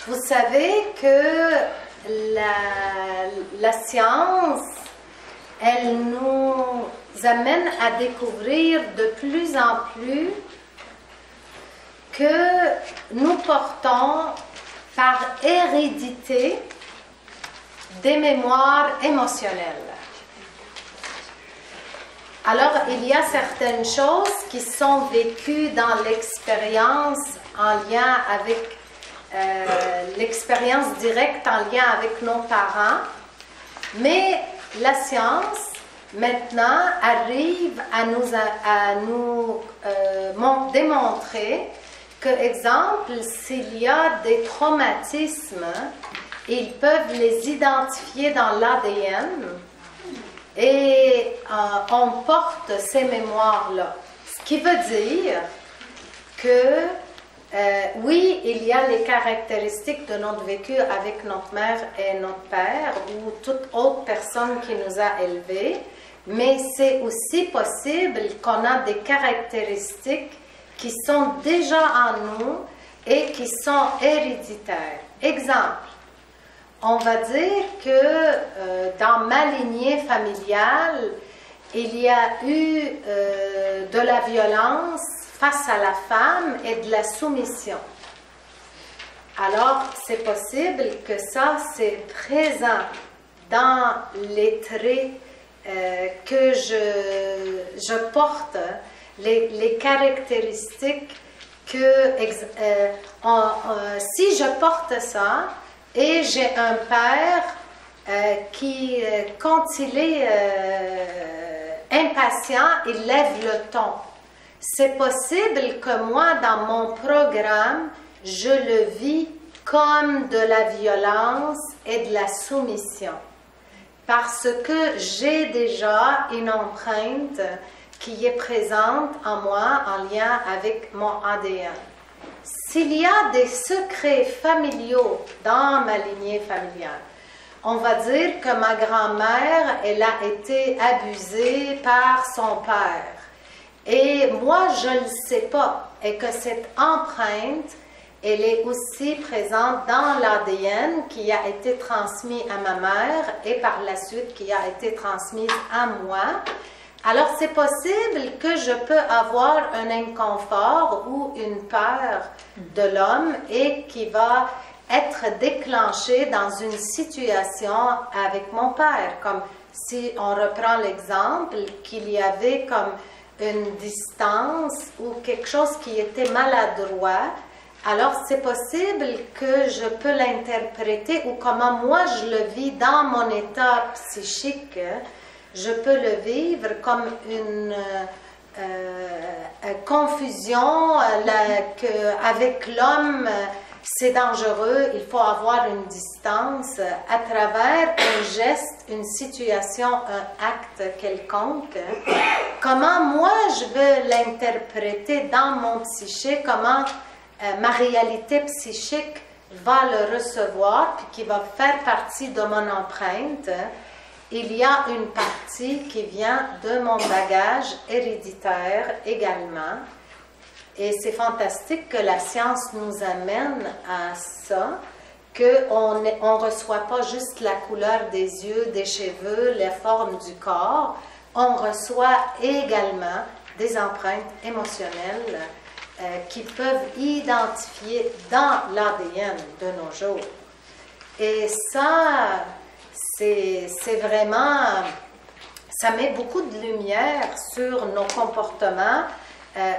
Vous savez que la science, elle nous amène à découvrir de plus en plus que nous portons par hérédité des mémoires émotionnelles. Alors, il y a certaines choses qui sont vécues dans l'expérience en lien avec l'expérience directe en lien avec nos parents, mais la science maintenant arrive à nous démontrer que, exemple, s'il y a des traumatismes, ils peuvent les identifier dans l'ADN et on porte ces mémoires-là. Ce qui veut dire que oui, il y a les caractéristiques de notre vécu avec notre mère et notre père ou toute autre personne qui nous a élevés, mais c'est aussi possible qu'on a des caractéristiques qui sont déjà en nous et qui sont héréditaires. Exemple, on va dire que dans ma lignée familiale, il y a eu de la violence face à la femme et de la soumission. Alors, c'est possible que ça, c'est présent dans les traits que je porte, les caractéristiques que, si je porte ça, et j'ai un père qui, quand il est impatient, il lève le ton. C'est possible que moi, dans mon programme, je le vis comme de la violence et de la soumission. Parce que j'ai déjà une empreinte qui est présente en moi en lien avec mon ADN. S'il y a des secrets familiaux dans ma lignée familiale, on va dire que ma grand-mère, elle a été abusée par son père. Et moi, je ne le sais pas. Et que cette empreinte, elle est aussi présente dans l'ADN qui a été transmis à ma mère et par la suite qui a été transmise à moi. Alors, c'est possible que je peux avoir un inconfort ou une peur de l'homme et qui va être déclenché dans une situation avec mon père. Comme si on reprend l'exemple qu'il y avait comme une distance ou quelque chose qui était maladroit, alors c'est possible que je peux l'interpréter ou comment moi je le vis dans mon état psychique. Je peux le vivre comme une confusion qu'avec l'homme, c'est dangereux, il faut avoir une distance à travers un geste, une situation, un acte quelconque. Comment moi je veux l'interpréter dans mon psyché, comment ma réalité psychique va le recevoir, puis qui va faire partie de mon empreinte. Il y a une partie qui vient de mon bagage héréditaire également. Et c'est fantastique que la science nous amène à ça, qu'on ne reçoit pas juste la couleur des yeux, des cheveux, la forme du corps, on reçoit également des empreintes émotionnelles qui peuvent identifier dans l'ADN de nos jours. Et ça, c'est vraiment, ça met beaucoup de lumière sur nos comportements